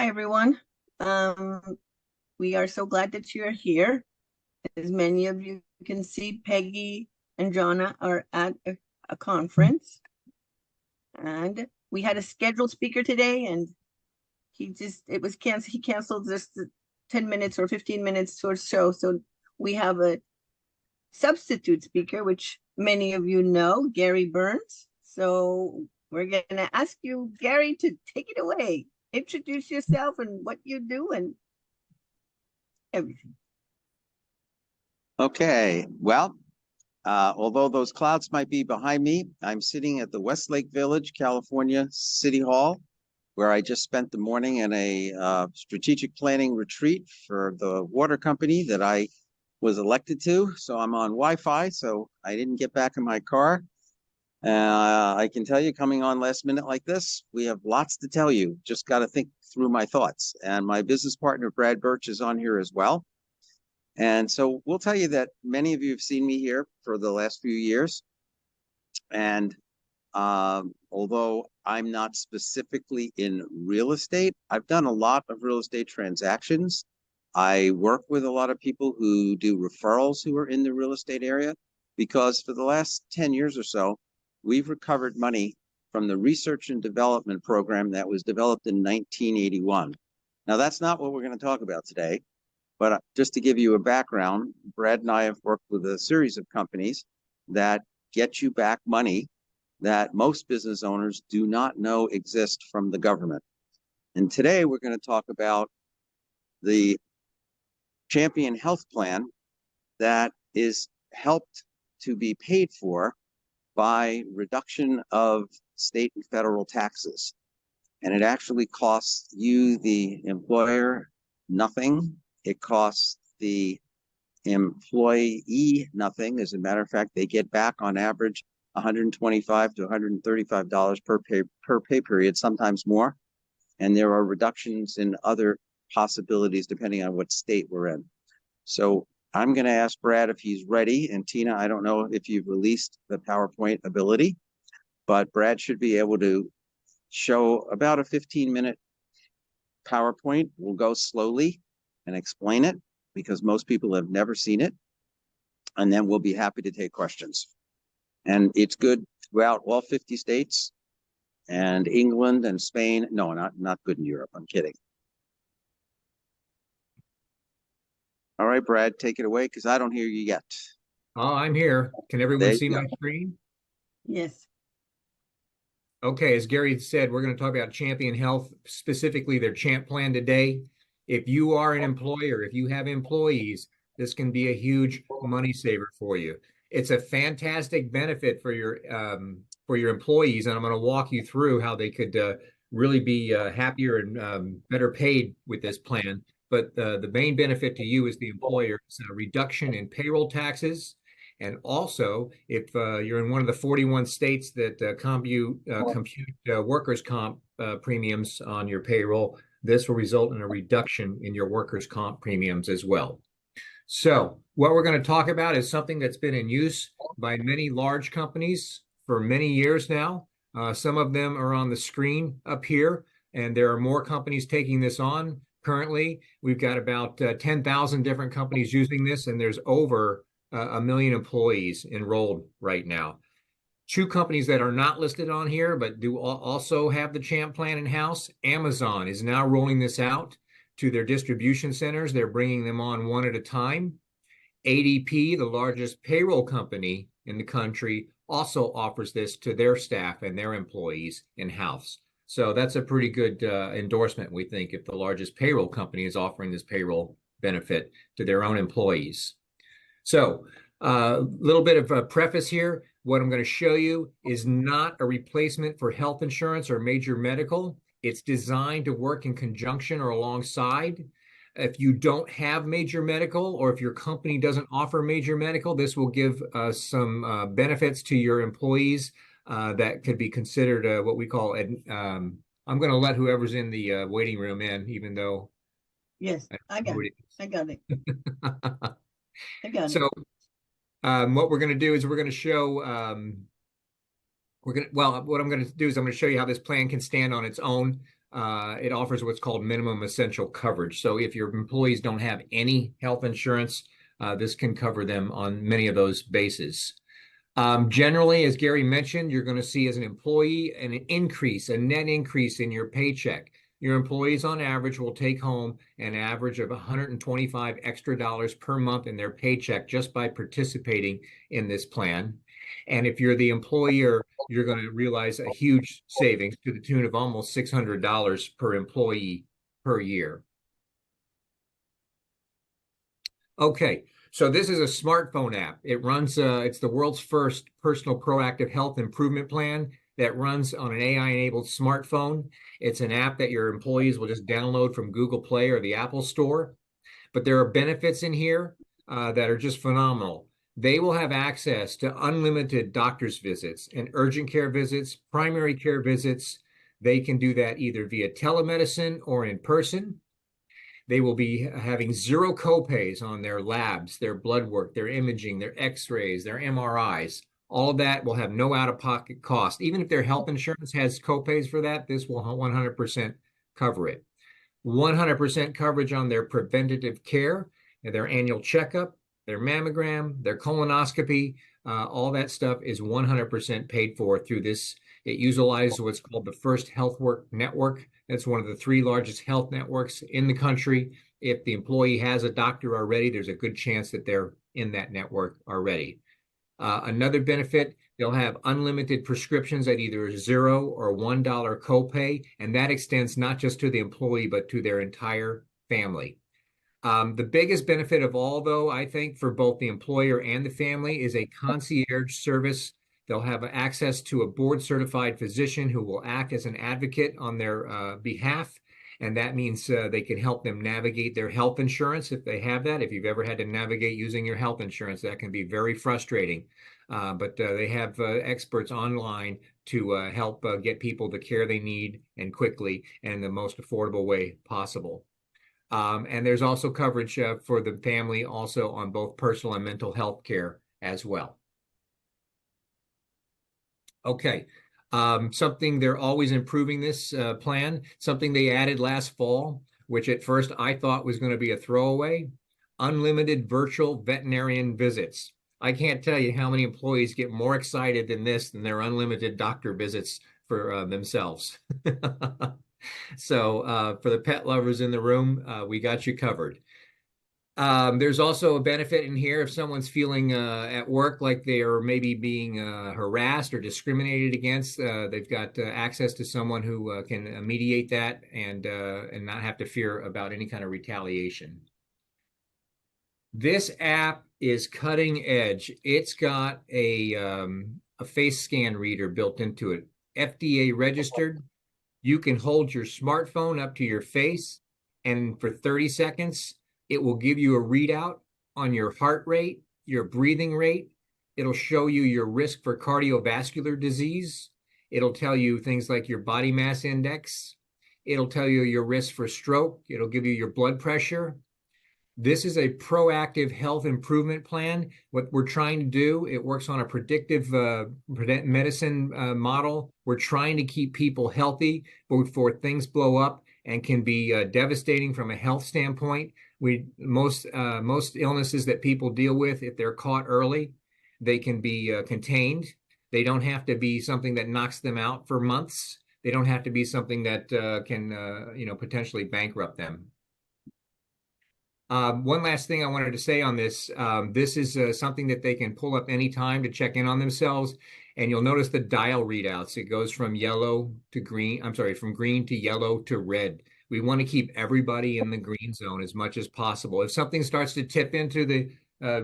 Hi, everyone. We are so glad that you're here. As many of you can see, Peggy and Jonna are at a conference, and we had a scheduled speaker today, and it was canceled. He canceled just 10 minutes or 15 minutes or so. So we have a substitute speaker, which many of you know, Gary Burns. So we're going to ask you, Gary, to take it away. Introduce yourself and what you do and everything. Okay, well, although those clouds might be behind me, I'm sitting at the Westlake Village, California City Hall, where I just spent the morning in a strategic planning retreat for the water company that I was elected to. So I'm on Wi-Fi, so I didn't get back in my car. I can tell you, coming on last minute like this, we have lots to tell you. Just got to think through my thoughts. And my business partner, Brad Burch, is on here as well. And so we'll tell you that many of you have seen me here for the last few years. And although I'm not specifically in real estate, I've done a lot of real estate transactions. I work with a lot of people who do referrals who are in the real estate area, because for the last 10 years or so, we've recovered money from the research and development program that was developed in 1981. Now, that's not what we're going to talk about today. But just to give you a background, Brad and I have worked with a series of companies that get you back money that most business owners do not know exist from the government. And today we're going to talk about the Champion Health Plan that is helped to be paid for by reduction of state and federal taxes. And it actually costs you, the employer, nothing. It costs the employee nothing. As a matter of fact, they get back on average $125 to $135 per pay period, sometimes more. And there are reductions in other possibilities depending on what state we're in. So I'm going to ask Brad if he's ready. And Tina, I don't know if you've released the PowerPoint ability, but Brad should be able to show about a 15-minute PowerPoint. We'll go slowly and explain it because most people have never seen it. And then we'll be happy to take questions. And it's good throughout all 50 states and England and Spain. No, not good in Europe. I'm kidding. All right, Brad, take it away because I don't hear you yet. Oh, I'm here. Can everyone see my screen? Yes. Okay, as Gary said, we're going to talk about Champion Health, specifically their Champ Plan today. If you are an employer, if you have employees, this can be a huge money saver for you. It's a fantastic benefit for your employees, and I'm going to walk you through how they could really be happier and better paid with this plan. But the main benefit to you as the employer is a reduction in payroll taxes. And also, if you're in one of the 41 states that compute workers' comp premiums on your payroll, this will result in a reduction in your workers' comp premiums as well. So what we're going to talk about is something that's been in use by many large companies for many years now. Some of them are on the screen up here, and there are more companies taking this on. Currently, we've got about 10,000 different companies using this, and there's over 1 million employees enrolled right now. Two companies that are not listed on here, but do also have the Champ Plan in-house. Amazon is now rolling this out to their distribution centers. They're bringing them on one at a time. ADP, the largest payroll company in the country, also offers this to their staff and their employees in-house. So that's a pretty good endorsement, we think, if the largest payroll company is offering this payroll benefit to their own employees. So a little bit of a preface here. What I'm going to show you is not a replacement for health insurance or major medical. It's designed to work in conjunction or alongside. If you don't have major medical, or if your company doesn't offer major medical, this will give some benefits to your employees that could be considered what we call, I'm going to let whoever's in the waiting room in, even though. Yes, I got it. I got it. So what we're going to do is we're going to show, what I'm going to do is I'm going to show you how this plan can stand on its own. it offers what's called minimum essential coverage. So if your employees don't have any health insurance, this can cover them on many of those bases. Generally, as Gary mentioned, you're going to see as an employee a net increase in your paycheck. Your employees on average will take home an average of $125 extra per month in their paycheck just by participating in this plan. And if you're the employer, you're going to realize a huge savings to the tune of almost $600 per employee per year. Okay, so this is a smartphone app. It runs, it's the world's first personal proactive health improvement plan that runs on an AI-enabled smartphone. It's an app that your employees will just download from Google Play or the Apple Store. But there are benefits in here that are just phenomenal. They will have access to unlimited doctor's visits and urgent care visits, primary care visits. They can do that either via telemedicine or in person. They will be having zero copays on their labs, their blood work, their imaging, their x-rays, their MRIs. All of that will have no out-of-pocket cost. Even if their health insurance has copays for that, this will 100% cover it. 100% coverage on their preventative care, their annual checkup, their mammogram, their colonoscopy, all that stuff is 100% paid for through this. It utilizes what's called the First HealthWork Network. That's one of the 3 largest health networks in the country. If the employee has a doctor already, there's a good chance that they're in that network already. Another benefit, they'll have unlimited prescriptions at either $0 or $1 copay, and that extends not just to the employee, but to their entire family. The biggest benefit of all, though, I think, for both the employer and the family is a concierge service. They'll have access to a board-certified physician who will act as an advocate on their behalf. And that means they can help them navigate their health insurance if they have that. If you've ever had to navigate using your health insurance, that can be very frustrating. But they have experts online to help get people the care they need and quickly and in the most affordable way possible. And there's also coverage for the family also on both personal and mental health care as well. Okay. Something they're always improving this plan, something they added last fall, which at first I thought was going to be a throwaway, unlimited virtual veterinarian visits. I can't tell you how many employees get more excited than their unlimited doctor visits for themselves. So for the pet lovers in the room, we got you covered. There's also a benefit in here if someone's feeling at work like they are maybe being harassed or discriminated against. They've got access to someone who can mediate that and not have to fear about any kind of retaliation. This app is cutting edge. It's got a face scan reader built into it, FDA registered. You can hold your smartphone up to your face, and for 30 seconds, it will give you a readout on your heart rate, your breathing rate. It'll show you your risk for cardiovascular disease. It'll tell you things like your body mass index. It'll tell you your risk for stroke. It'll give you your blood pressure. This is a proactive health improvement plan. What we're trying to do, it works on a predictive medicine model. We're trying to keep people healthy before things blow up and can be devastating from a health standpoint. Most illnesses that people deal with, if they're caught early, they can be contained. They don't have to be something that knocks them out for months. They don't have to be something that can potentially bankrupt them. One last thing I wanted to say on this. This is something that they can pull up anytime to check in on themselves. And you'll notice the dial readouts. It goes from yellow to green. I'm sorry, from green to yellow to red. We want to keep everybody in the green zone as much as possible. If something starts to tip into the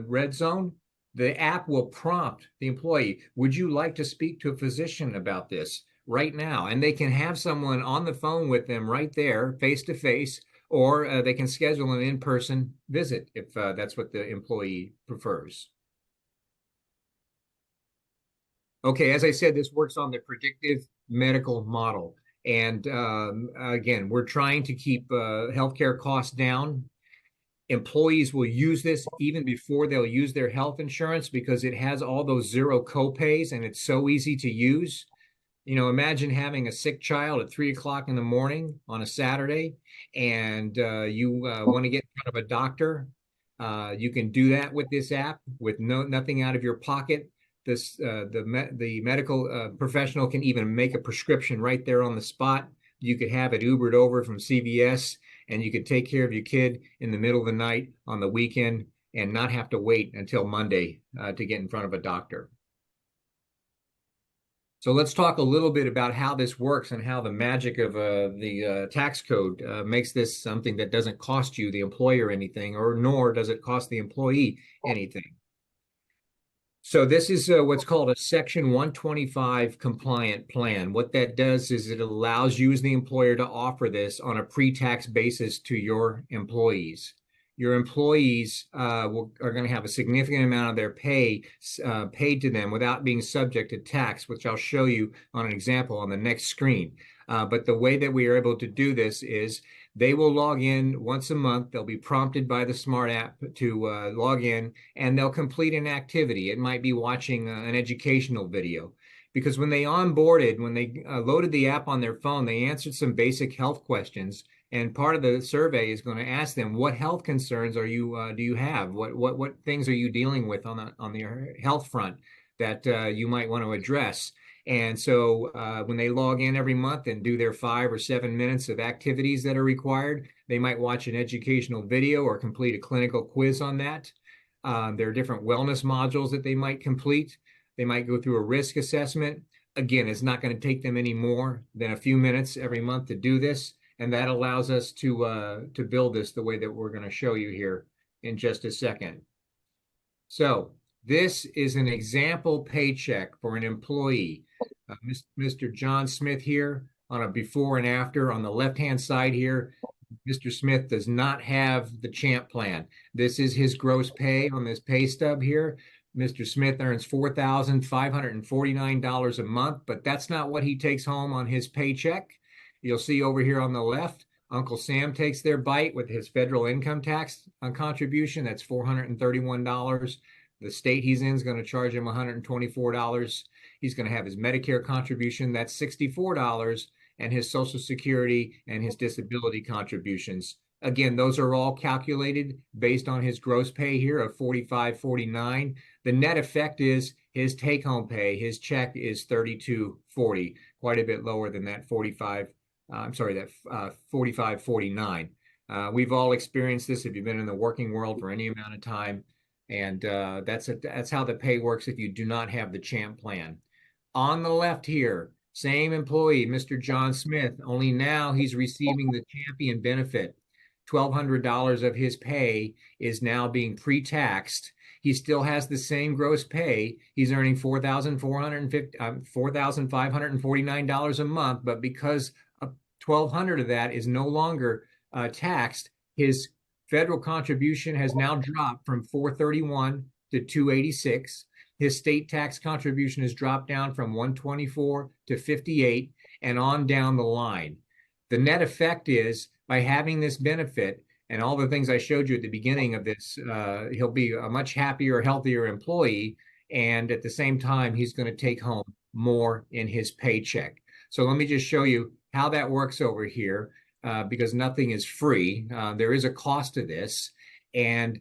red zone, the app will prompt the employee, would you like to speak to a physician about this right now? And they can have someone on the phone with them right there, face to face, or they can schedule an in-person visit if that's what the employee prefers. Okay, as I said, this works on the predictive medical model. And again, we're trying to keep healthcare costs down. Employees will use this even before they'll use their health insurance because it has all those zero copays and it's so easy to use. Imagine having a sick child at 3 o'clock in the morning on a Saturday, and you want to get in front of a doctor. You can do that with this app with nothing out of your pocket. The medical professional can even make a prescription right there on the spot. You could have it Ubered over from CVS, and you could take care of your kid in the middle of the night on the weekend and not have to wait until Monday to get in front of a doctor. So let's talk a little bit about how this works and how the magic of the tax code makes this something that doesn't cost you, the employer, anything, or nor does it cost the employee anything. So this is what's called a Section 125 compliant plan. What that does is it allows you as the employer to offer this on a pre-tax basis to your employees. Your employees are going to have a significant amount of their pay paid to them without being subject to tax, which I'll show you on an example on the next screen. But the way that we are able to do this is they will log in once a month. They'll be prompted by the smart app to log in, and they'll complete an activity. It might be watching an educational video. Because when they onboarded, when they loaded the app on their phone, they answered some basic health questions. And part of the survey is going to ask them, what health concerns are you do you have? What things are you dealing with on the health front that you might want to address? And so when they log in every month and do their 5 or 7 minutes of activities that are required, they might watch an educational video or complete a clinical quiz on that. There are different wellness modules that they might complete. They might go through a risk assessment. Again, it's not going to take them any more than a few minutes every month to do this. And that allows us to build this the way that we're going to show you here in just a second. So this is an example paycheck for an employee. Mr. John Smith here on a before and after. On the left-hand side here, Mr. Smith does not have the CHAMP plan. This is his gross pay on this pay stub here. Mr. Smith earns $4,549 a month, but that's not what he takes home on his paycheck. You'll see over here on the left, Uncle Sam takes their bite with his federal income tax contribution. That's $431. The state he's in is going to charge him $124. He's going to have his Medicare contribution. That's $64. And his Social Security and his disability contributions. Again, those are all calculated based on his gross pay here of $45.49. The net effect is his take-home pay, his check is $32.40, quite a bit lower than that $45.49. We've all experienced this if you've been in the working world for any amount of time, and that's how the pay works if you do not have the CHAMP plan. On the left here, same employee, Mr. John Smith, only now he's receiving the champion benefit. $1,200 of his pay is now being pre-taxed. He still has the same gross pay. He's earning $4,549 a month, but because $1,200 of that is no longer taxed, his federal contribution has now dropped from $431 to $286. His state tax contribution has dropped down from $124 to $58 and on down the line. The net effect is by having this benefit and all the things I showed you at the beginning of this, he'll be a much happier, healthier employee. And at the same time, he's going to take home more in his paycheck. So let me just show you how that works over here, because nothing is free. There is a cost to this. And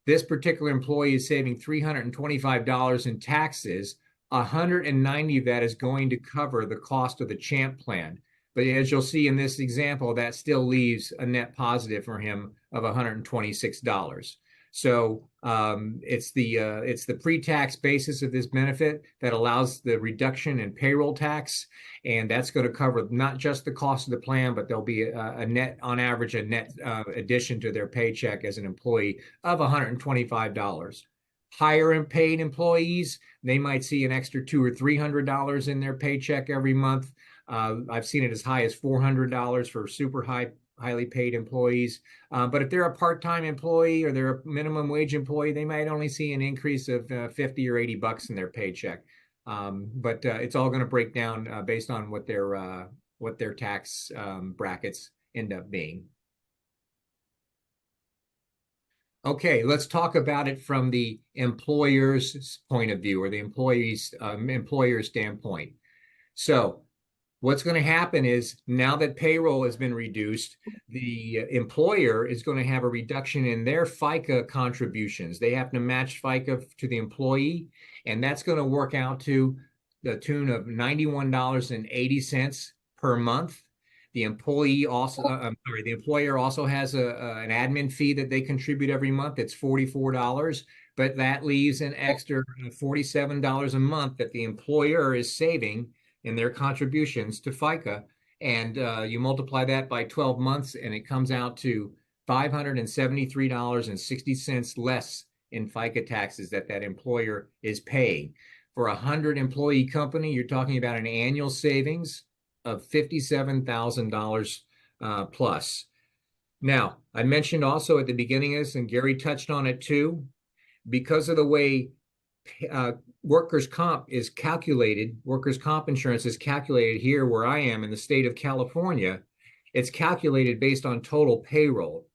this particular employee is saving $325 in taxes. $190 of that is going to cover the cost of the CHAMP plan. But as you'll see in this example, that still leaves a net positive for him of $126. So it's the pre-tax basis of this benefit that allows the reduction in payroll tax, and that's going to cover not just the cost of the plan, but there'll be a net, on average, a net addition to their paycheck as an employee of $125. Higher paid employees, they might see an extra $200 or $300 in their paycheck every month. I've seen it as high as $400 for super highly paid employees. But if they're a part-time employee or they're a minimum wage employee, they might only see an increase of 50 or 80 bucks in their paycheck. But it's all going to break down based on what their tax brackets end up being. Okay, let's talk about it from the employer's point of view, or the employer's standpoint. So what's going to happen is now that payroll has been reduced, the employer is going to have a reduction in their FICA contributions. They have to match FICA to the employee, and that's going to work out to the tune of $91.80 per month. The employee also, the employer also has an admin fee that they contribute every month. It's $44, but that leaves an extra $47 a month that the employer is saving in their contributions to FICA. And you multiply that by 12 months, and it comes out to $573.60 less in FICA taxes that employer is paying. For a 100-employee company, you're talking about an annual savings of $57,000 plus. Now, I mentioned also at the beginning of this, and Gary touched on it too, because of the way workers' comp is calculated, workers' comp insurance is calculated here where I am in the state of California, it's calculated based on total payroll.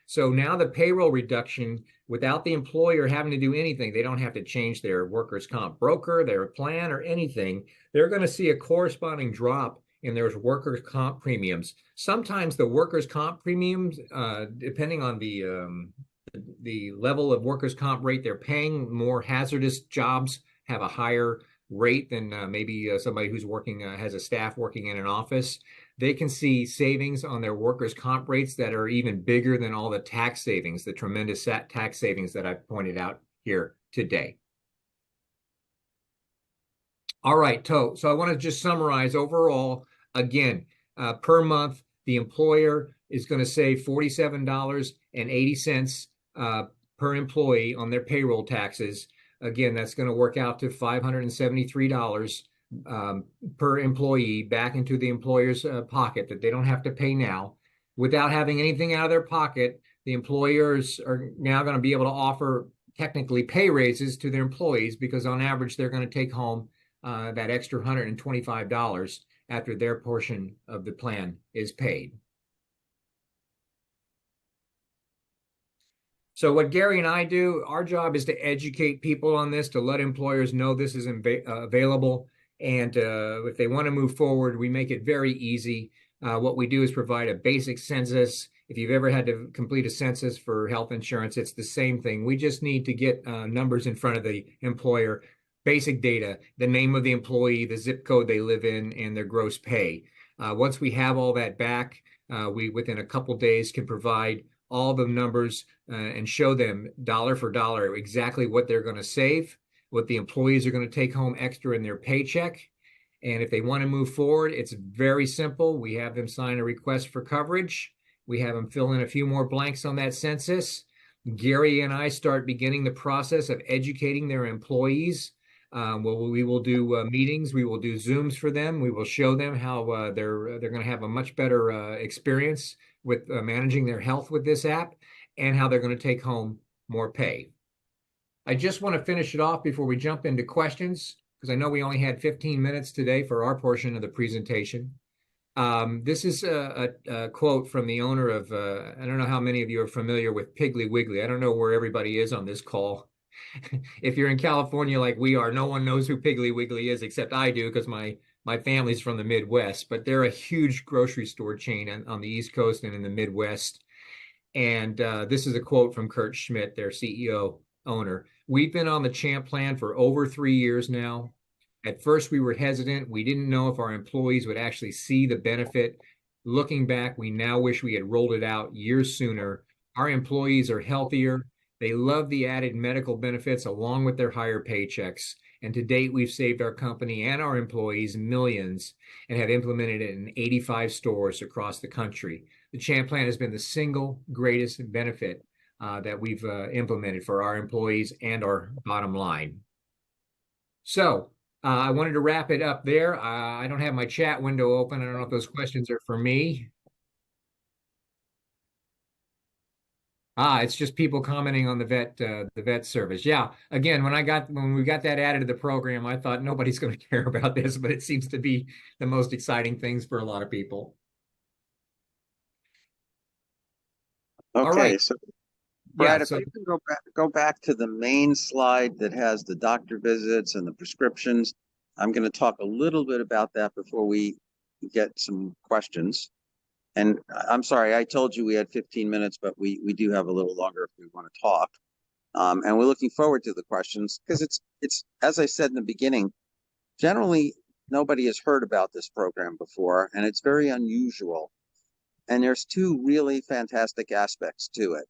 So now the payroll reduction, without the employer having to do anything, they don't have to change their workers' comp broker, their plan, or anything. They're going to see a corresponding drop in their workers' comp premiums. Sometimes the workers' comp premiums, depending on the level of workers' comp rate they're paying, more hazardous jobs have a higher rate than maybe somebody who's working, has a staff working in an office. They can see savings on their workers' comp rates that are even bigger than all the tax savings, the tremendous tax savings that I've pointed out here today. All right, so I want to just summarize overall, again, per month, the employer is going to save $47.80 per employee on their payroll taxes. Again, that's going to work out to $573 per employee back into the employer's pocket that they don't have to pay now. Without having anything out of their pocket, the employers are now going to be able to offer technically pay raises to their employees, because on average, they're going to take home that extra $125 after their portion of the plan is paid. So what Gary and I do, our job is to educate people on this, to let employers know this is available. And if they want to move forward, we make it very easy. What we do is provide a basic census. If you've ever had to complete a census for health insurance, it's the same thing. We just need to get numbers in front of the employer, basic data, the name of the employee, the zip code they live in, and their gross pay. Once we have all that back, we, within a couple days, can provide all the numbers and show them dollar for dollar exactly what they're going to save, what the employees are going to take home extra in their paycheck. And if they want to move forward, it's very simple. We have them sign a request for coverage. We have them fill in a few more blanks on that census. Gary and I start beginning the process of educating their employees. We will do meetings. We will do Zooms for them. We will show them how they're going to have a much better experience with managing their health with this app, and how they're going to take home more pay. I just want to finish it off before we jump into questions, because I know we only had 15 minutes today for our portion of the presentation. This is a quote from the owner of, I don't know how many of you are familiar with Piggly Wiggly. I don't know where everybody is on this call. If you're in California like we are, no one knows who Piggly Wiggly is except I do, because my family's from the Midwest, but they're a huge grocery store chain on the East Coast and in the Midwest. And this is a quote from Kurt Schmidt, their CEO owner. "We've been on the Champ plan for over 3 years now. At first, we were hesitant. We didn't know if our employees would actually see the benefit. Looking back, we now wish we had rolled it out years sooner. Our employees are healthier. They love the added medical benefits along with their higher paychecks. And to date, we've saved our company and our employees millions and have implemented it in 85 stores across the country. The Champ plan has been the single greatest benefit that we've implemented for our employees and our bottom line." So I wanted to wrap it up there. I don't have my chat window open. I don't know if those questions are for me. It's just people commenting on the vet service. Yeah, again, when we got that added to the program, I thought nobody's going to care about this, but it seems to be the most exciting things for a lot of people. Okay, all right. So Brad, Yeah, if you can go back to the main slide that has the doctor visits and the prescriptions. I'm going to talk a little bit about that before we get some questions. And I'm sorry, I told you we had 15 minutes, but we do have a little longer if we want to talk. And we're looking forward to the questions because it's as I said in the beginning, generally nobody has heard about this program before, and it's very unusual. And there's two really fantastic aspects to it.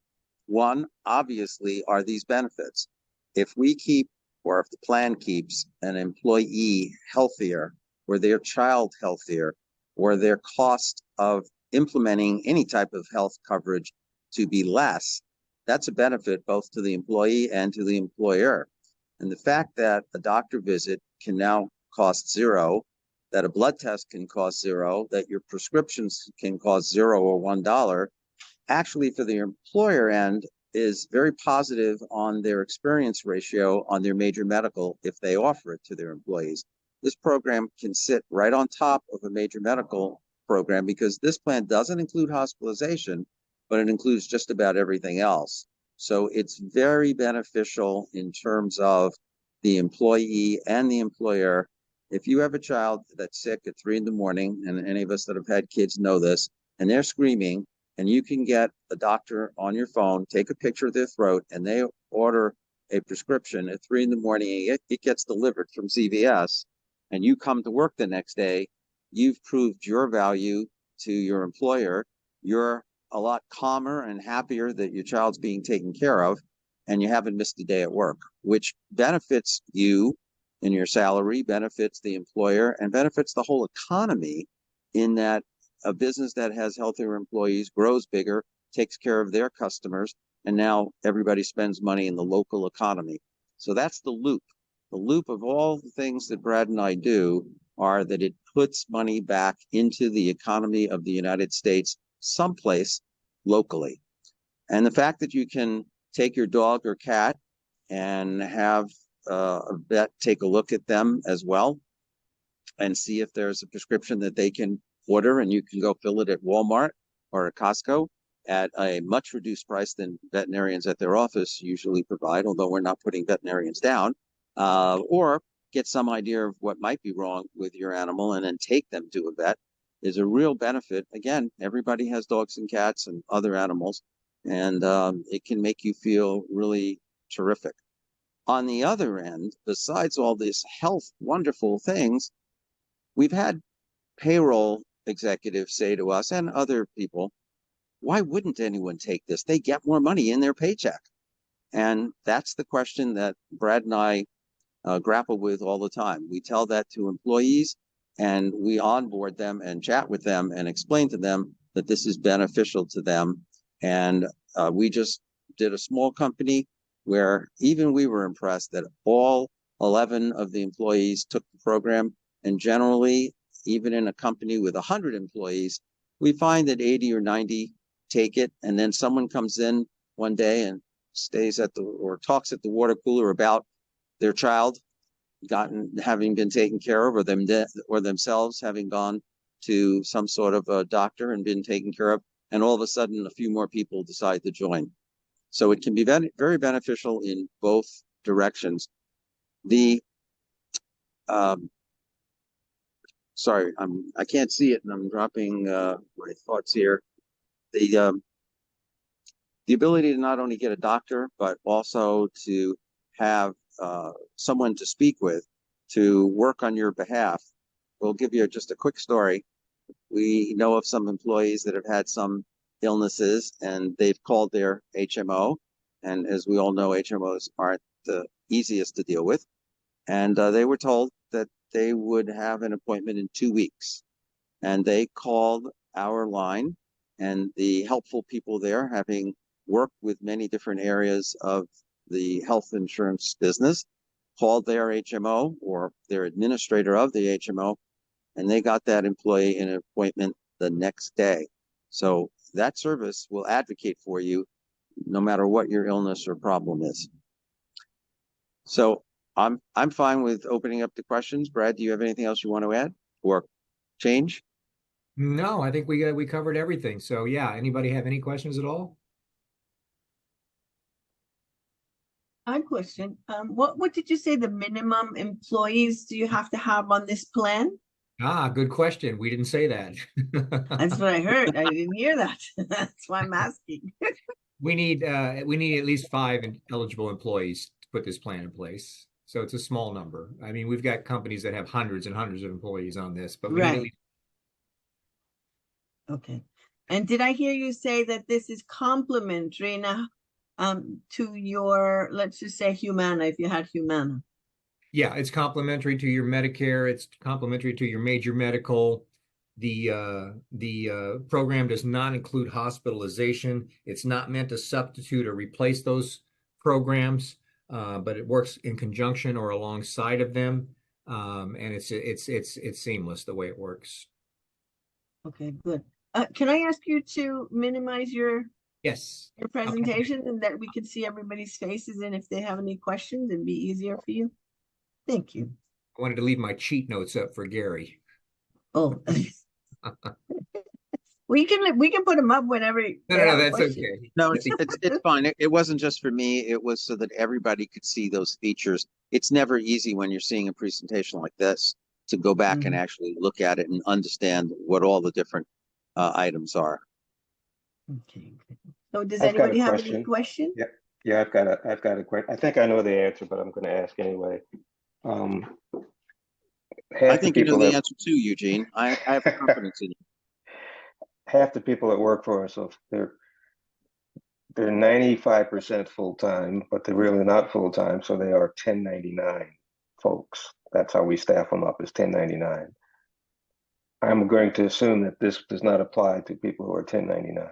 One, obviously, are these benefits. If we keep, or if the plan keeps an employee healthier, or their child healthier, or their cost of implementing any type of health coverage to be less, that's a benefit both to the employee and to the employer. And the fact that a doctor visit can now cost zero, that a blood test can cost zero, that your prescriptions can cost $0 or $1, actually for the employer end is very positive on their experience ratio on their major medical if they offer it to their employees. This program can sit right on top of a major medical program because this plan doesn't include hospitalization, but it includes just about everything else. So it's very beneficial in terms of the employee and the employer. If you have a child that's sick at 3 a.m, and any of us that have had kids know this, and they're screaming, and you can get a doctor on your phone, take a picture of their throat, and they order a prescription at 3 a.m, it gets delivered from CVS, and you come to work the next day, you've proved your value to your employer. You're a lot calmer and happier that your child's being taken care of, and you haven't missed a day at work, which benefits you in your salary, benefits the employer, and benefits the whole economy in that a business that has healthier employees grows bigger, takes care of their customers, and now everybody spends money in the local economy. So that's the loop. The loop of all the things that Brad and I do are that it puts money back into the economy of the United States someplace locally. And the fact that you can take your dog or cat and have a vet take a look at them as well and see if there's a prescription that they can order, and you can go fill it at Walmart or at Costco at a much reduced price than veterinarians at their office usually provide, although we're not putting veterinarians down, or get some idea of what might be wrong with your animal and then take them to a vet is a real benefit. Again, everybody has dogs and cats and other animals, and it can make you feel really terrific. On the other end, besides all this health, wonderful things, we've had payroll executives say to us and other people, why wouldn't anyone take this? They get more money in their paycheck. And that's the question that Brad and I grapple with all the time. We tell that to employees, and we onboard them and chat with them and explain to them that this is beneficial to them. And we just did a small company where even we were impressed that all 11 of the employees took the program. And generally, even in a company with 100 employees, we find that 80 or 90 take it. And then someone comes in one day and stays at or talks at the water cooler about their child having been taken care of, or themselves having gone to some sort of a doctor and been taken care of. And all of a sudden, a few more people decide to join. So it can be very beneficial in both directions. Sorry, I can't see it, and I'm dropping my thoughts here. The ability to not only get a doctor, but also to have someone to speak with to work on your behalf. We'll give you just a quick story. We know of some employees that have had some illnesses, and they've called their HMO. And as we all know, HMOs aren't the easiest to deal with. And they were told that they would have an appointment in 2 weeks. And they called our line, and the helpful people there, having worked with many different areas of the health insurance business, called their HMO or their administrator of the HMO, and they got that employee an appointment the next day. So that service will advocate for you no matter what your illness or problem is. So I'm fine with opening up the questions. Brad, do you have anything else you want to add or change? No, I think we covered everything. So yeah, anybody have any questions at all? I have a question. What did you say the minimum employees do you have to have on this plan? Ah, good question. We didn't say that. That's what I heard. I didn't hear that. That's why I'm asking. We need at least five eligible employees to put this plan in place. So it's a small number. I mean, we've got companies that have hundreds and hundreds of employees on this, but we need at Right. least. Okay. And did I hear you say that this is complementary now to your, let's just say Humana, if you had Humana? Yeah, it's complementary to your Medicare. It's complementary to your major medical. The program does not include hospitalization. It's not meant to substitute or replace those programs, but it works in conjunction or alongside of them. And it's seamless the way it works. Okay, good. Can I ask you to minimize Yes. your Okay. presentation and that we can see everybody's faces, and if they have any questions, it'd be easier for you? Thank you. I wanted to leave my cheat notes up for Gary. Oh, we can put them up whenever No, they no, no, have a that's question. okay. No, it's fine. It wasn't just for me. It was so that everybody could see those features. It's never easy when you're seeing a presentation like this to go back and actually look at it and understand what all the different items are. Okay. So does I've got a anybody have any question. questions? Yeah, yeah, I've got a question. I think I know the answer, but I'm going to ask anyway. I Half the think you know people the that answer too, Eugene. I have confidence in you. half the people that work for us, so they're 95% full time, but they're really not full time, so they are 1099 folks. That's how we staff them up, is 1099. I'm going to assume that this does not apply to people who are 1099.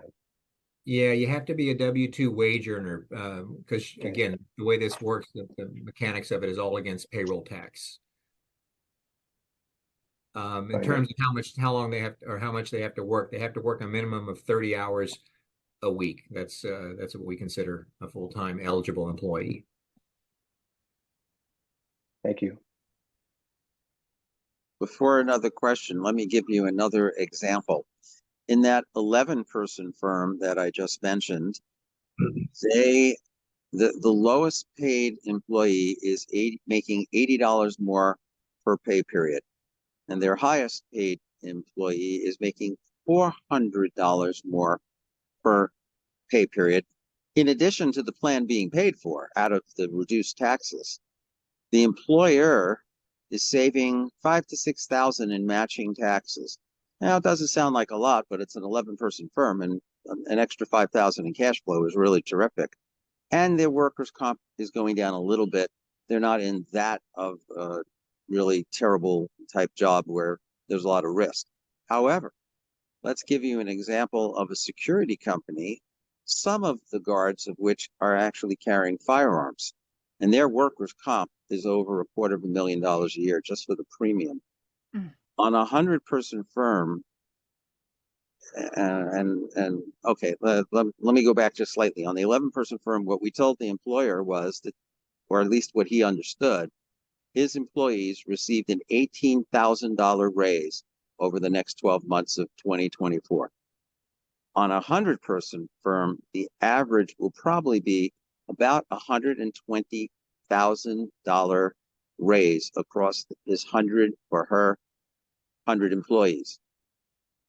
Yeah, you have to be a W-2 wage earner because Okay. again, the way this works, the mechanics of it is all against payroll tax. In terms of how long they have or how much they have to work a minimum of 30 hours a week. That's what we consider a full-time eligible employee. Thank you. Before another question, let me give you another example. In that 11-person firm that I just mentioned, the lowest paid employee is making $80 more per pay period, and their highest paid employee is making $400 more per pay period, in addition to the plan being paid for out of the reduced taxes. The employer is saving $5,000 to $6,000 in matching taxes. Now, it doesn't sound like a lot, but it's an 11-person firm, and an extra $5,000 in cash flow is really terrific. And their workers' comp is going down a little bit. They're not in that of a really terrible type job where there's a lot of risk. However, let's give you an example of a security company, some of the guards of which are actually carrying firearms, and their workers' comp is over $250,000 a year just for the premium. On a 100-person firm, and okay, let me go back just slightly. On the 11-person firm, what we told the employer was that, or at least what he understood, his employees received an $18,000 raise over the next 12 months of 2024. On a 100-person firm, the average will probably be about $120,000 raise across his 100 or her 100 employees.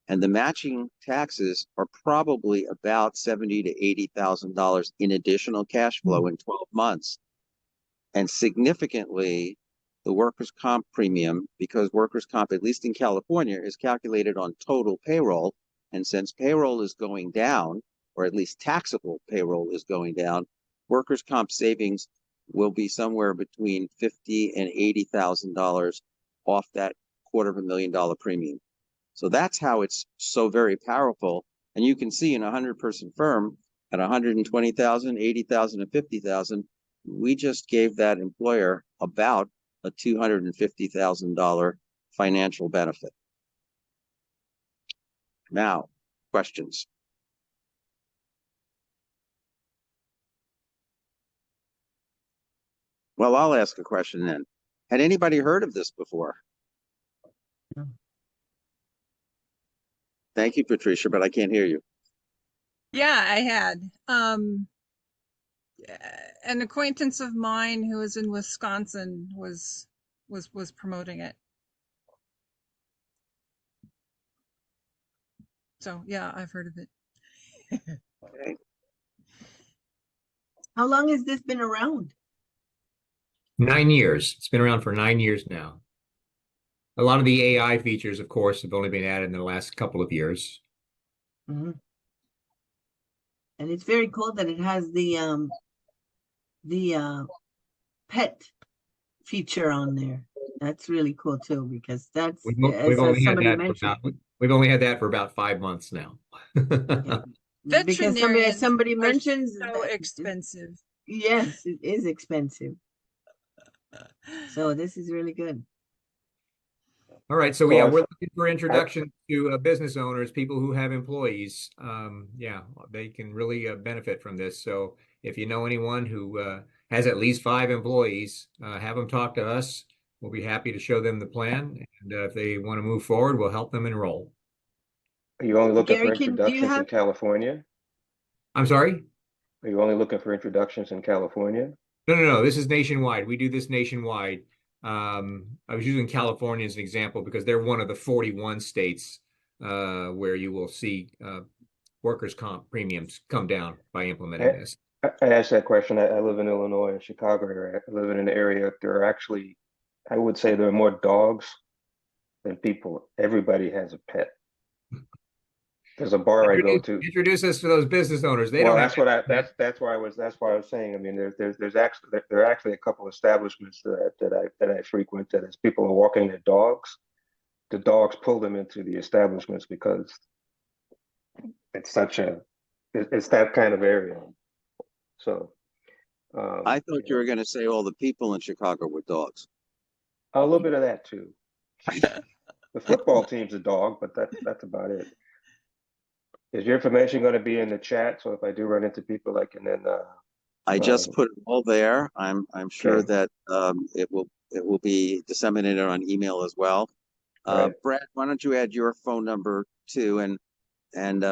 And the matching taxes are probably about $70,000 to $80,000 in additional cash flow in 12 months. And significantly, the workers' comp premium, because workers' comp, at least in California, is calculated on total payroll. And since payroll is going down, or at least taxable payroll is going down, workers' comp savings will be somewhere between $50,000 and $80,000 off that $250,000 premium. So that's how it's so very powerful. And you can see in a 100-person firm at 120,000, 80,000, and 50,000, we just gave that employer about a $250,000 financial benefit. Now, questions? Well, I'll ask a question then. Had anybody heard of this before? No. Thank you, Patricia, but I can't hear you. Yeah, I had. an acquaintance of mine who is in Wisconsin was promoting it. So yeah, I've heard of it. Okay. How long has this been around? 9 years. It's been around for 9 years now. A lot of the AI features, of course, have only been added in the last couple of years. Mhm. And it's very cool that it has the pet feature on there. That's really cool too, because that's, We've only had somebody that for mentioned. we've only had that for about 5 months now. Okay. Because Veterinarians somebody are mentions so that expensive. yes, it is expensive. So this is really good. All right, so So yeah, I've- we're looking for introduction to business owners, people who have employees. Yeah, they can really benefit from this. So if you know anyone who has at least 5 employees, have them talk to us. We'll be happy to show them the plan, and if they want to move forward, we'll help them enroll. Are you only looking Gary, for do you introductions in have, California? I'm sorry? Are you only looking for introductions in California? No. This is nationwide. We do this nationwide. I was using California as an example because they're one of the 41 states where you will see workers' comp premiums come down by implementing this. I asked that question. I live in Illinois, in Chicago area. I live in an area, there are actually, I would say there are more dogs than people. Everybody has a pet. There's a bar I go to. Introduce us to those business owners. They Well, don't have that's why I was saying. I mean, there are actually a couple establishments that I frequent that as people are walking their dogs, the dogs pull them into the establishments because it's it's that kind of area. So I thought you were going to say all the people in Chicago were dogs. a little bit of that too. The football team's a dog, but that's about it. Is your information going to be in the chat? So if I do run into people, I can then. I just put it all there. I'm sure Okay. that it will be disseminated on email as well. Right. Brad, why don't you add your phone number too, and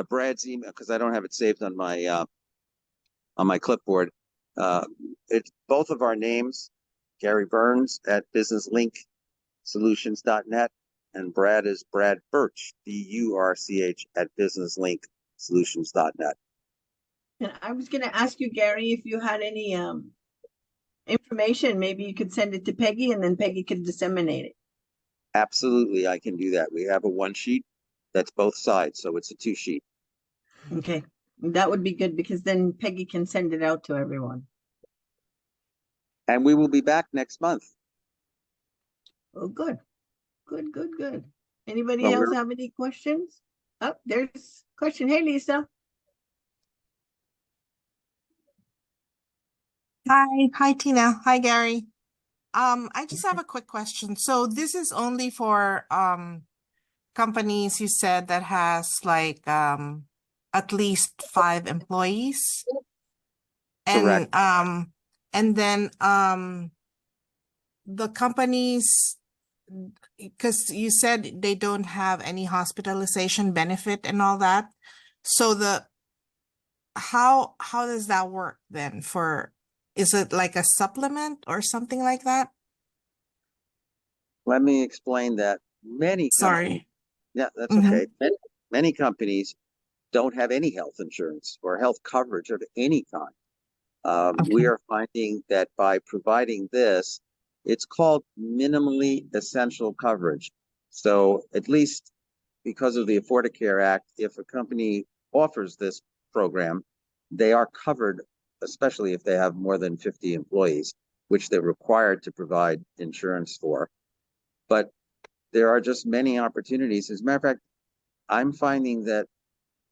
Brad's email, because I don't have it saved on my clipboard. It's both of our names, Gary Burns at businesslinksolutions.net, and Brad is Brad Burch, BURCH at businesslinksolutions.net. and I was going to ask you, Gary, if you had any information, maybe you could send it to Peggy and then Peggy could disseminate it. Absolutely, I can do that. We have a 1-sheet that's both sides, so it's a 2-sheet. Okay, that would be good because then Peggy can send it out to everyone. And we will be back next month. Oh, good. Anybody Well, else have any questions? Oh, there's a question. Hey, Lisa. Hi Tina. Hi Gary. I just have a quick question. So this is only for companies you said that has like at least 5 employees. Correct. And then the companies, because you said they don't have any hospitalization benefit and all that. So how does that work then for, is it like a supplement or something like that? Let me explain that. Many companies, Sorry. yeah, that's Mhm. okay. Many companies don't have any health insurance or health coverage of any kind. We Okay. are finding that by providing this, it's called minimally essential coverage. So at least because of the Affordicare Act, if a company offers this program, they are covered, especially if they have more than 50 employees, which they're required to provide insurance for. But there are just many opportunities. As a matter of fact, I'm finding that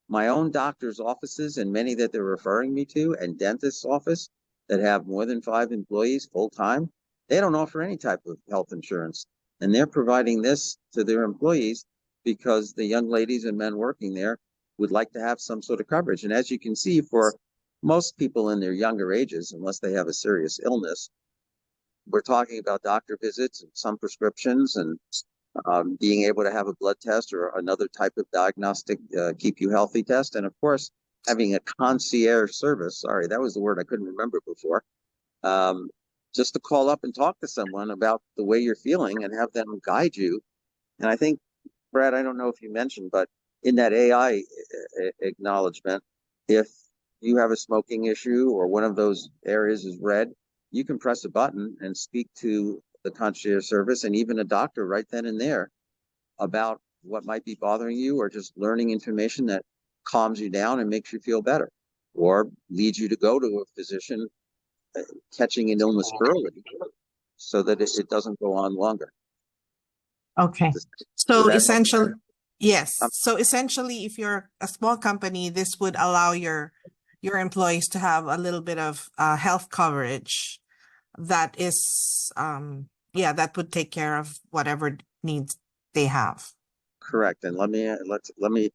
my own doctor's offices and many that they're referring me to, and dentist's office that have more than 5 employees full time, they don't offer any type of health insurance. And they're providing this to their employees because the young ladies and men working there would like to have some sort of coverage. And as you can see, for most people in their younger ages, unless they have a serious illness, we're talking about doctor visits and some prescriptions and being able to have a blood test or another type of diagnostic keep you healthy test. And of course, having a concierge service. Sorry, that was the word I couldn't remember before. Just to call up and talk to someone about the way you're feeling and have them guide you. And I think, Brad, I don't know if you mentioned, but in that AI acknowledgement, if you have a smoking issue or one of those areas is red, you can press a button and speak to the concierge service and even a doctor right then and there about what might be bothering you, or just learning information that calms you down and makes you feel better, or leads you to go to a physician catching an illness early so that it doesn't go on longer. Okay. Does So that help? essentially, yes. Um, So essentially, if you're a small company, this would allow your employees to have a little bit of health coverage that is, yeah, that would take care of whatever needs they have. Correct. And let me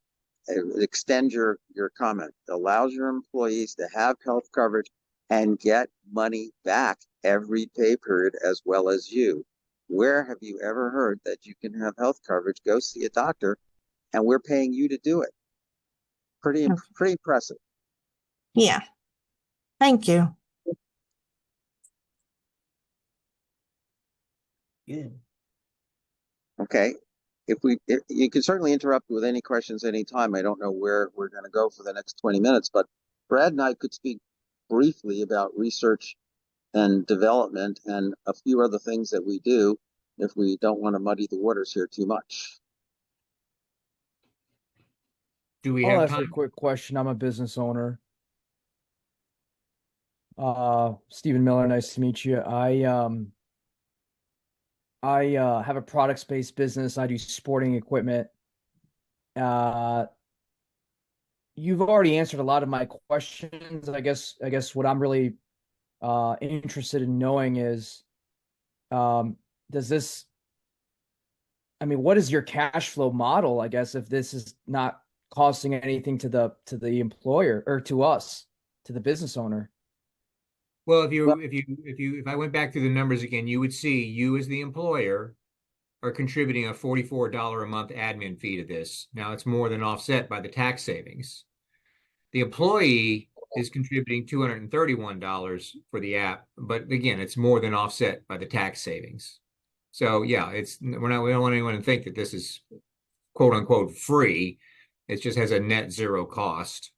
extend your comment. It allows your employees to have health coverage and get money back every pay period, as well as you. Where have you ever heard that you can have health coverage, go see a doctor, and we're paying you to do it? Pretty impressive. Yeah. Thank you. Good. Okay. If you can certainly interrupt with any questions anytime. I don't know where we're going to go for the next 20 minutes, but Brad and I could speak briefly about research and development and a few other things that we do if we don't want to muddy the waters here too much. Do we I'll have ask a time? quick question. I'm a business owner. Stephen Miller, nice to meet you. I have a products-based business. I do sporting equipment. You've already answered a lot of my questions. I guess what I'm really interested in knowing is, does this, I mean, what is your cash flow model, I guess, if this is not costing anything to the employer or to us, to the business owner? Well, if I went back through the numbers again, you would see you as the employer are contributing a $44 a month admin fee to this. Now it's more than offset by the tax savings. The employee is contributing $231 for the app, but again, it's more than offset by the tax savings. So yeah, we don't want anyone to think that this is quote unquote free. It just has a net zero cost.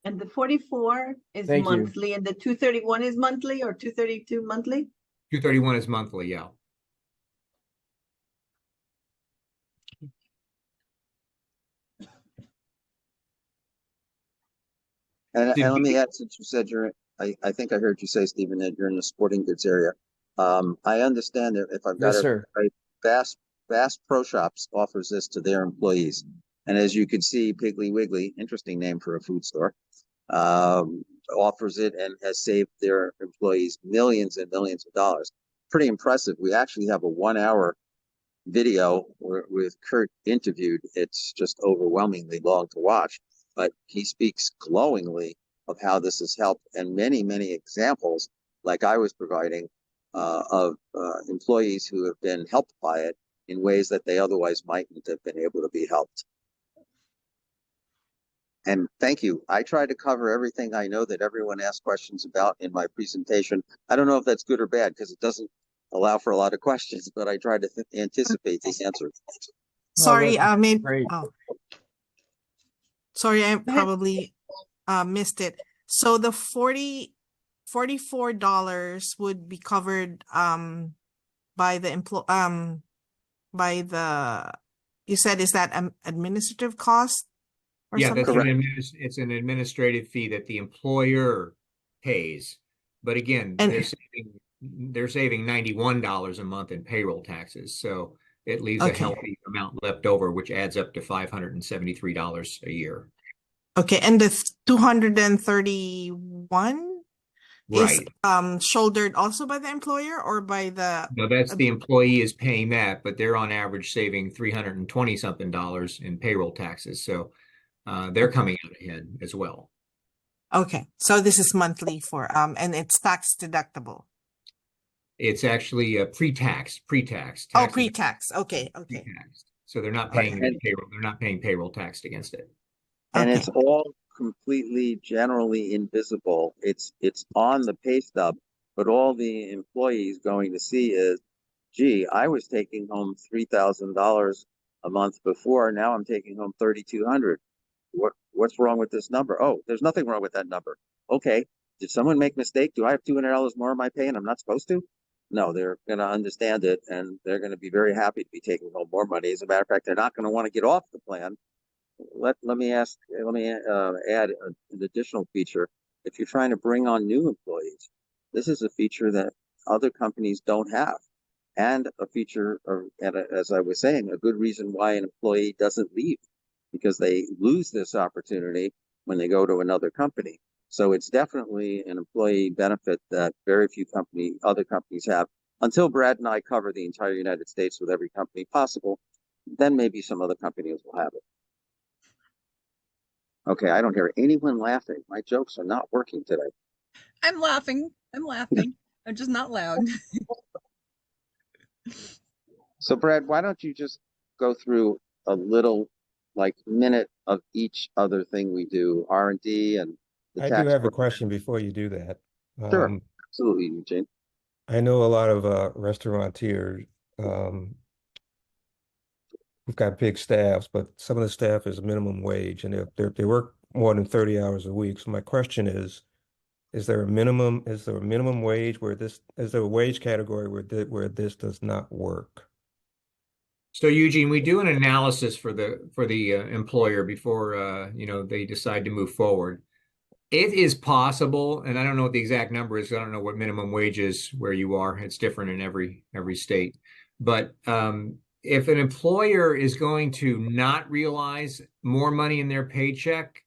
And the 44 is Thank you. monthly, and the 231 is monthly, or 232 monthly? 231 is monthly, yeah. And Did let we- me add, since you said I think I heard you say, Stephen, that you're in the sporting goods area. I understand that if I've got Yes, sir. Bass Pro Shops offers this to their employees. And as you can see, Piggly Wiggly, interesting name for a food store, offers it and has saved their employees millions and millions of dollars. Pretty impressive. We actually have a 1-hour video with Kurt interviewed. It's just overwhelmingly long to watch, but he speaks glowingly of how this has helped, and many, many examples, like I was providing, of employees who have been helped by it in ways that they otherwise mightn't have been able to be helped. And thank you. I tried to cover everything I know that everyone asked questions about in my presentation. I don't know if that's good or bad because it doesn't allow for a lot of questions, but I tried to anticipate the answers. Sorry, that's I mean, great. oh, sorry, I ahead. probably missed it. So the $44 would be covered by the you said, is that administrative cost or Yeah, something? that's it's an administrative fee that the employer pays. But again, And- they're saving $91 a month in payroll taxes. So it leaves a Okay. healthy amount left over, which adds up to $573 a year. Okay, and the 231 is Right. shouldered also by the employer or by the No, that's the employee is paying that, but they're on average saving $320 something in payroll taxes. So they're coming out ahead as well. Okay, so this is monthly for and it's tax deductible. It's actually pre-tax. Oh, pre-tax. Okay. Pre-taxed. So they're not Right, paying and- payroll. They're not paying payroll tax against it. And Okay. it's all completely generally invisible. It's on the pay stub, but all the employee's going to see is, gee, I was taking home $3,000 a month before. Now I'm taking home 3,200. What's wrong with this number? Oh, there's nothing wrong with that number. Okay. Did someone make a mistake? Do I have $200 more in my pay and I'm not supposed to? No, they're going to understand it and they're going to be very happy to be taking home more money. As a matter of fact, they're not going to want to get off the plan. Let me add an additional feature. If you're trying to bring on new employees, this is a feature that other companies don't have, and a feature, as I was saying, a good reason why an employee doesn't leave, because they lose this opportunity when they go to another company. So it's definitely an employee benefit that very few other companies have. Until Brad and I cover the entire United States with every company possible, then maybe some other companies will have it. Okay, I don't hear anyone laughing. My jokes are not working today. I'm laughing. I'm laughing. I'm just not loud. So, Brad, why don't you just go through a little, like, minute of each other thing we do, R&D and the I do tax have a program? question before you do that. Sure, absolutely, Eugene. I know a lot of restaurateurs who've got big staffs, but some of the staff is minimum wage and they work more than 30 hours a week. So my question is there a minimum wage is there a wage category where this does not work? So Eugene, we do an analysis for the employer before they decide to move forward. It is possible, and I don't know what the exact number is. I don't know what minimum wage is where you are. It's different in every state. But if an employer is going to not realize more money in their paycheck,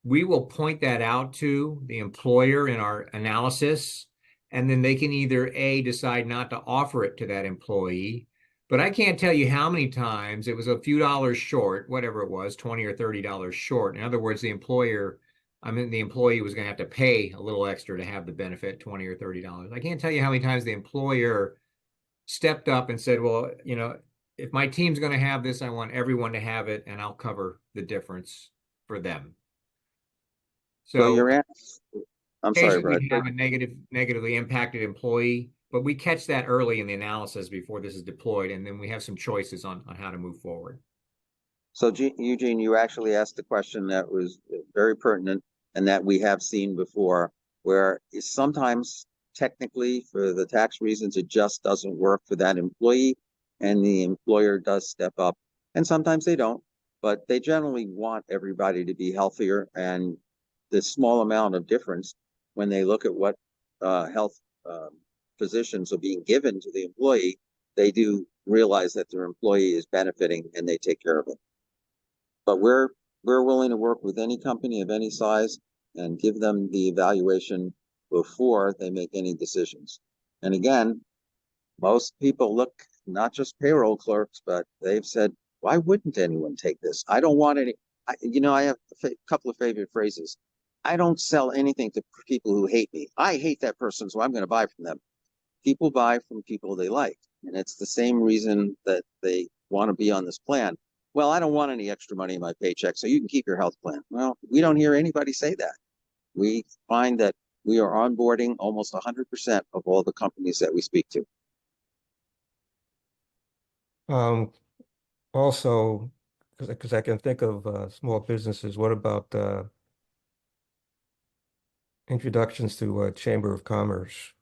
we will point that out to the employer in our analysis, and then they can either A, decide not to offer it to that employee. But I can't tell you how many times it was a few dollars short, whatever it was, $20 or $30 short. In other words, the employee was going to have to pay a little extra to have the benefit, $20 or $30. I can't tell you how many times the employer stepped up and said, well, if my team's going to have this, I want everyone to have it, and I'll cover the difference for them. So So I'm sorry, Brad. occasionally we have a negatively impacted employee, but we catch that early in the analysis before this is deployed, and then we have some choices on how to move forward. So, Eugene, you actually asked the question that was very pertinent and that we have seen before, where sometimes technically for the tax reasons, it just doesn't work for that employee and the employer does step up. And sometimes they don't, but they generally want everybody to be healthier. And the small amount of difference when they look at what health positions are being given to the employee, they do realize that their employee is benefiting and they take care of it. But we're willing to work with any company of any size and give them the evaluation before they make any decisions. And again, most people look, not just payroll clerks, but they've said, why wouldn't anyone take this? I don't want any. I have a couple of favorite phrases. I don't sell anything to people who hate me. I hate that person, so I'm going to buy from them. People buy from people they like. And it's the same reason that they want to be on this plan. Well, I don't want any extra money in my paycheck, so you can keep your health plan. Well, we don't hear anybody say that. We find that we are onboarding almost 100% of all the companies that we speak to. Also, because I can think of small businesses, what about introductions to Chamber of Commerce?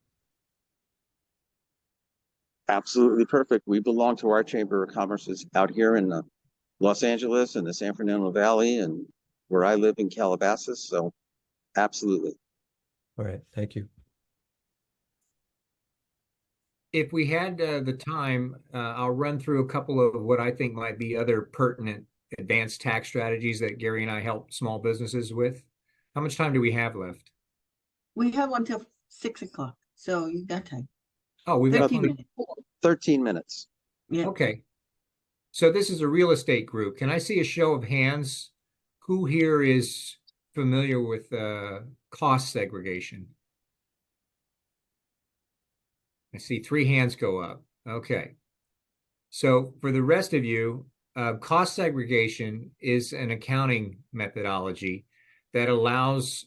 Absolutely perfect. We belong to our Chamber of Commerce out here in Los Angeles and the San Fernando Valley, and where I live in Calabasas. So absolutely. All right, thank you. If we had the time, I'll run through a couple of what I think might be other pertinent advanced tax strategies that Gary and I help small businesses with. How much time do we have left? We have until 6 o'clock, so you got time. Oh, we've got 13 minutes. 13 minutes. Yeah. Okay. So this is a real estate group. Can I see a show of hands? Who here is familiar with cost segregation? I see 3 hands go up. Okay. So for the rest of you, cost segregation is an accounting methodology that allows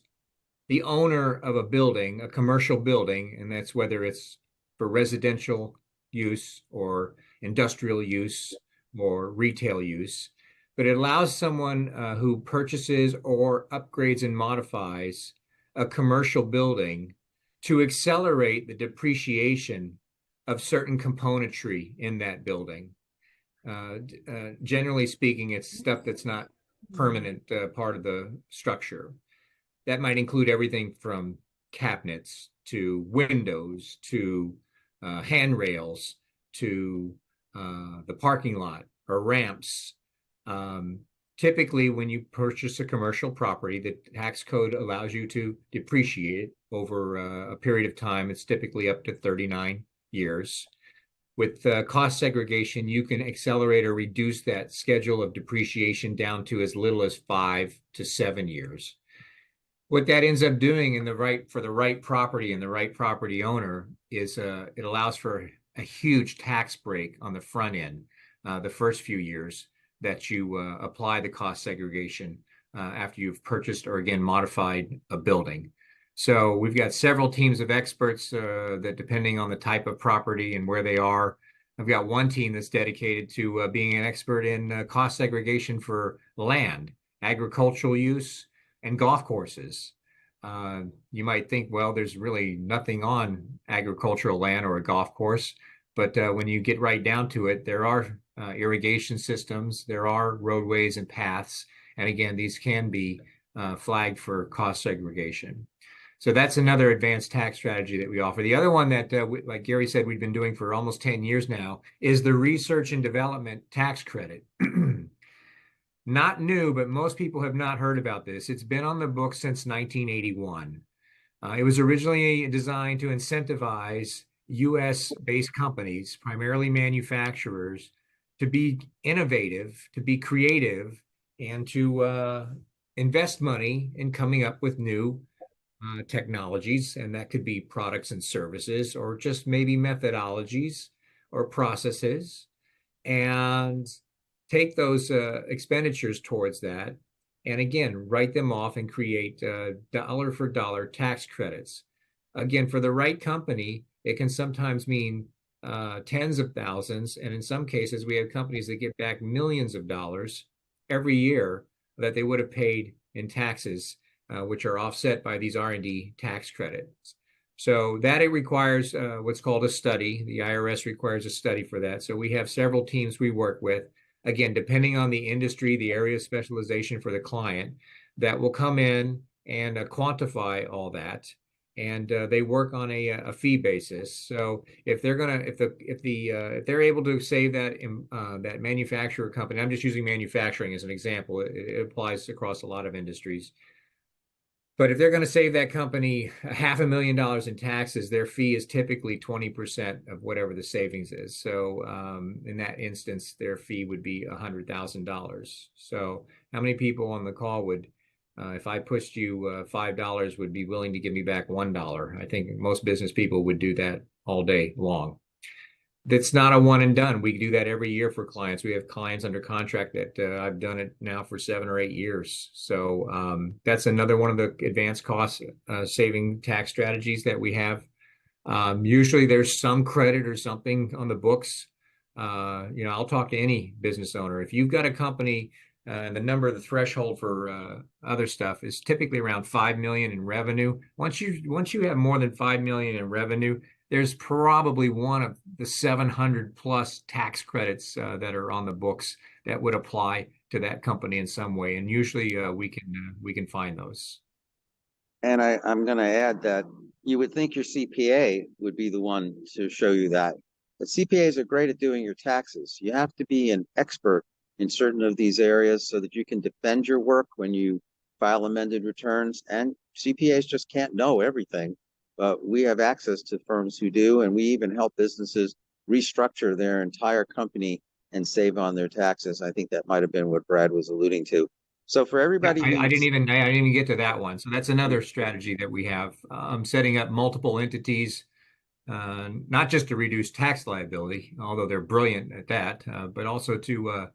the owner of a building, a commercial building, and that's whether it's for residential use or industrial use or retail use, but it allows someone who purchases or upgrades and modifies a commercial building to accelerate the depreciation of certain componentry in that building. Generally speaking, it's stuff that's not permanent part of the structure. That might include everything from cabinets to windows to handrails to the parking lot or ramps. Typically, when you purchase a commercial property, the tax code allows you to depreciate it over a period of time. It's typically up to 39 years. With cost segregation, you can accelerate or reduce that schedule of depreciation down to as little as 5 to 7 years. What that ends up doing for the right property and the right property owner is it allows for a huge tax break on the front end, the first few years that you apply the cost segregation after you've purchased or again modified a building. So we've got several teams of experts that, depending on the type of property and where they are, I've got one team that's dedicated to being an expert in cost segregation for land, agricultural use, and golf courses. You might think, well, there's really nothing on agricultural land or a golf course, but when you get right down to it, there are irrigation systems, there are roadways and paths, and again, these can be flagged for cost segregation. So that's another advanced tax strategy that we offer. The other one that, like Gary said, we've been doing for almost 10 years now is the research and development tax credit. Not new, but most people have not heard about this. It's been on the books since 1981. It was originally designed to incentivize US-based companies, primarily manufacturers, to be innovative, to be creative, and to invest money in coming up with new technologies, and that could be products and services, or just maybe methodologies or processes, and take those expenditures towards that, and again, write them off and create dollar for dollar tax credits. Again, for the right company, it can sometimes mean tens of thousands, and in some cases, we have companies that get back millions of dollars every year that they would have paid in taxes, which are offset by these R&D tax credits. So that it requires what's called a study. The IRS requires a study for that. So we have several teams we work with, again, depending on the industry, the area of specialization for the client, that will come in and quantify all that. And they work on a fee basis. So if they're if they're able to save that that manufacturer company, I'm just using manufacturing as an example. It applies across a lot of industries. But if they're going to save that company $500,000 in taxes, their fee is typically 20% of whatever the savings is. So in that instance, their fee would be $100,000. So how many people on the call would, if I pushed you $5, would be willing to give me back $1? I think most business people would do that all day long. That's not a one and done. We do that every year for clients. We have clients under contract that I've done it now for 7 or 8 years. So that's another one of the advanced cost saving tax strategies that we have. Usually there's some credit or something on the books. I'll talk to any business owner. If you've got a company and the number of the threshold for other stuff is typically around 5 million in revenue. Once you have more than 5 million in revenue, there's probably one of the 700 plus tax credits that are on the books that would apply to that company in some way. And usually we can find those. And I'm going to add that you would think your CPA would be the one to show you that. But CPAs are great at doing your taxes. You have to be an expert in certain of these areas so that you can defend your work when you file amended returns. And CPAs just can't know everything. But we have access to firms who do, and we even help businesses restructure their entire company and save on their taxes. I think that might have been what Brad was alluding to. So for everybody, I didn't even get to that one. So that's another strategy that we have. Setting up multiple entities, not just to reduce tax liability, although they're brilliant at that, but also to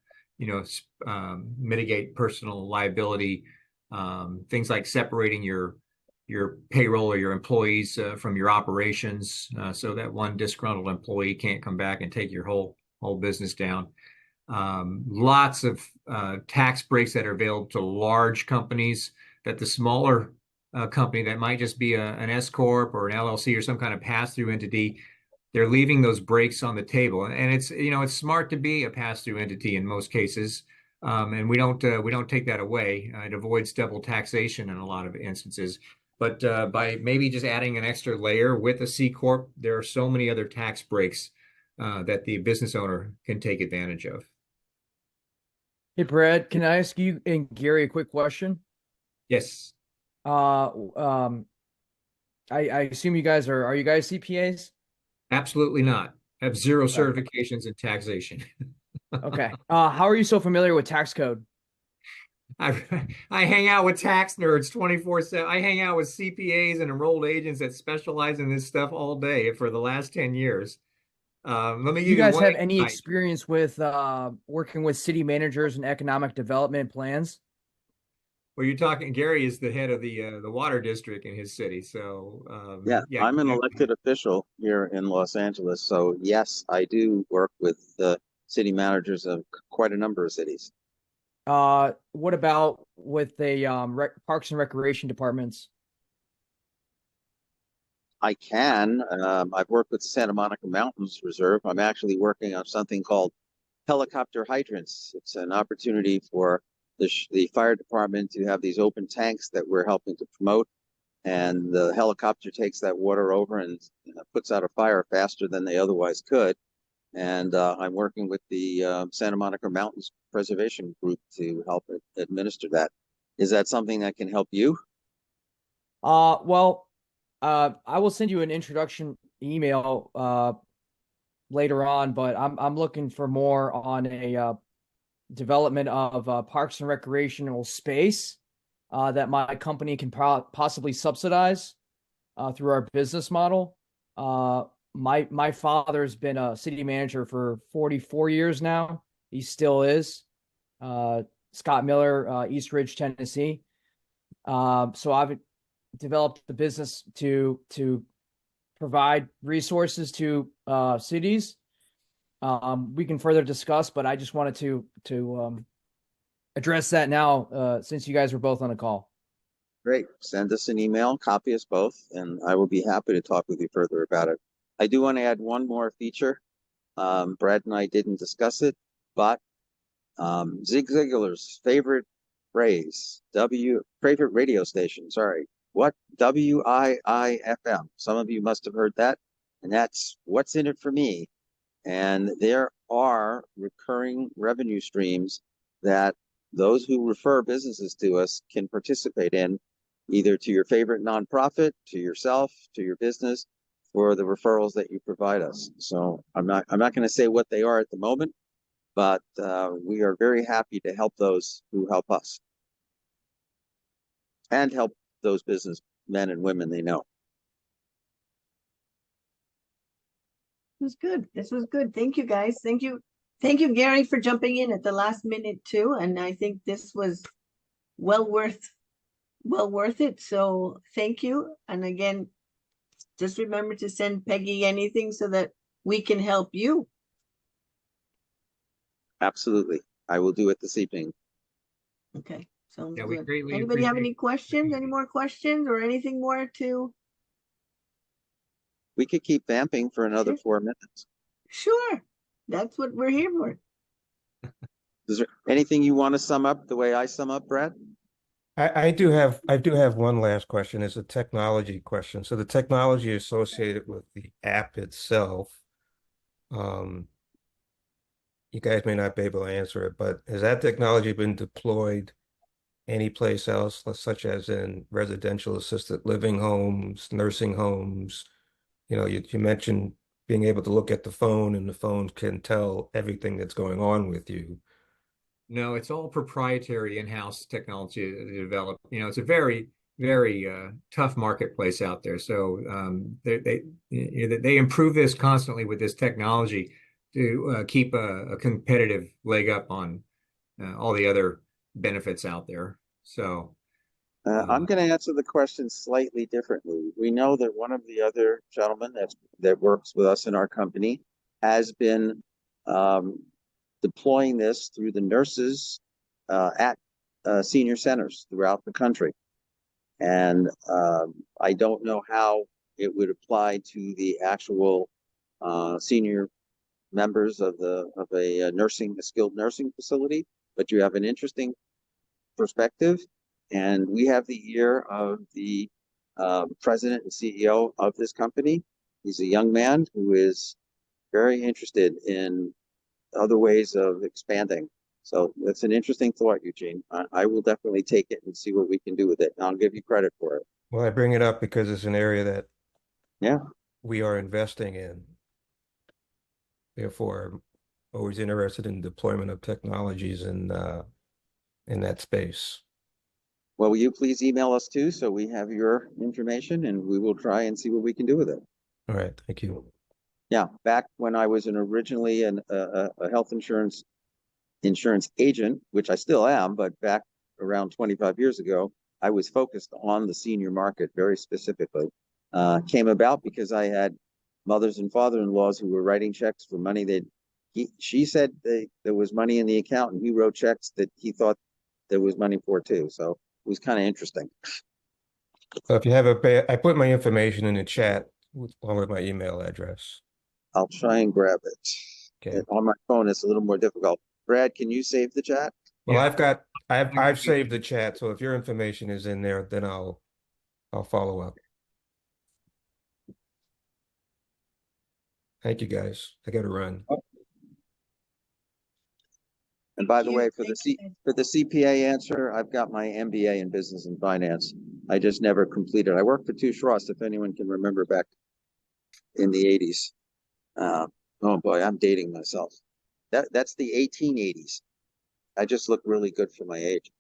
mitigate personal liability, things like separating your payroll or your employees from your operations, so that one disgruntled employee can't come back and take your whole business down. Lots of tax breaks that are available to large companies that the smaller company that might just be an S corp or an LLC or some kind of pass-through entity, they're leaving those breaks on the table. And it's smart to be a pass-through entity in most cases, and we don't take that away. It avoids double taxation in a lot of instances. But by maybe just adding an extra layer with a C corp, there are so many other tax breaks that the business owner can take advantage of. Hey, Brad, can I ask you and Gary a quick question? Yes. I assume you guys are you guys CPAs? Absolutely not. I have zero certifications in taxation. Okay. How are you so familiar with tax code? I hang out with tax nerds 24/7. I hang out with CPAs and enrolled agents that specialize in this stuff all day for the last 10 years. Let me Do give you guys one have any insight. experience with working with city managers and economic development plans? Well, you're talking, Gary is the head of the water district in his city. So Yeah, yeah, I'm an elected official here in Los Angeles. So yes, I do work with the city managers of quite a number of cities. What about with the parks and recreation departments? I can. I've worked with Santa Monica Mountains Reserve. I'm actually working on something called helicopter hydrants. It's an opportunity for the fire department to have these open tanks that we're helping to promote. And the helicopter takes that water over and puts out a fire faster than they otherwise could. And I'm working with the Santa Monica Mountains Preservation Group to help administer that. Is that something that can help you? Well, I will send you an introduction email later on, but I'm looking for more on a development of parks and recreational space that my company can possibly subsidize through our business model. My father's been a city manager for 44 years now. He still is. Scott Miller, East Ridge, Tennessee. So I've developed the business to provide resources to cities. We can further discuss, but I just wanted to address that now since you guys were both on a call. Great. Send us an email, copy us both, and I will be happy to talk with you further about it. I do want to add one more feature. Brad and I didn't discuss it, but Zig Ziglar's favorite phrase, favorite radio station, sorry. What? WIIFM. Some of you must have heard that, and that's what's in it for me. And there are recurring revenue streams that those who refer businesses to us can participate in, either to your favorite nonprofit, to yourself, to your business, for the referrals that you provide us. So I'm not going to say what they are at the moment, but we are very happy to help those who help us and help those business men and women they know. It was good. This was good. Thank you, guys. Thank you, Gary, for jumping in at the last minute too. And I think this was well worth it. So thank you. And again, just remember to send Peggy anything so that we can help you. Absolutely. I will do it this evening. Okay. Sounds Yeah, we good. greatly Anybody have appreciate any questions? Any more questions or anything more to? We could keep vamping for another 4 minutes. Sure. That's what we're here for. Is there anything you want to sum up the way I sum up, Brad? I do have one last question. It's a technology question. So the technology associated with the app itself, you guys may not be able to answer it, but has that technology been deployed anyplace else, such as in residential assisted living homes, nursing homes? You know, you mentioned being able to look at the phone and the phone can tell everything that's going on with you. No, it's all proprietary in-house technology to develop. You know, it's a very, very tough marketplace out there. So they improve this constantly with this technology to keep a competitive leg up on all the other benefits out there. So I'm going to answer the question slightly differently. We know that one of the other gentlemen that works with us in our company has been deploying this through the nurses at senior centers throughout the country. And I don't know how it would apply to the actual senior members of a skilled nursing facility, but you have an interesting perspective. And we have the ear of the president and CEO of this company. He's a young man who is very interested in other ways of expanding. So that's an interesting thought, Eugene. I will definitely take it and see what we can do with it. And I'll give you credit for it. Well, I bring it up because it's an area that we are investing in. Therefore, I'm always interested in deployment of technologies in that space. Well, will you please email us too, so we have your information, and we will try and see what we can do with it. All right, thank you. Yeah, back when I was originally a health insurance agent, which I still am, but back around 25 years ago, I was focused on the senior market very specifically. Came about because I had mothers and father-in-laws who were writing checks for money that she said there was money in the account, and he wrote checks that he thought there was money for too. So it was kind of interesting. So if you have I put my information in the chat along with my email address. I'll try and grab it. Okay. On my phone, it's a little more difficult. Brad, can you save the chat? Well, Yeah. I've saved the chat, so if your information is in there, then I'll follow up. Thank you, guys. I got to run. And by the way, for Thank the CPA answer, I've got my MBA in business and finance. I just never completed. I worked for Touche Ross, if anyone can remember back in the 80s. Oh boy, I'm dating myself. That's the 1880s. I just look really good for my age.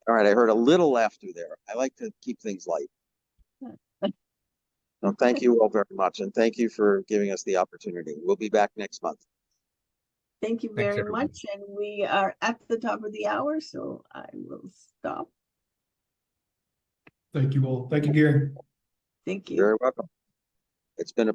All right, I heard a little laughter there. I like to keep things light. Well, thank you all very much, and thank you for giving us the opportunity. We'll be back next month. Thank you Thanks, very everyone. much. And we are at the top of the hour, so I will stop. Thank you all. Thank you, Gary. Thank you. You're very welcome. It's been a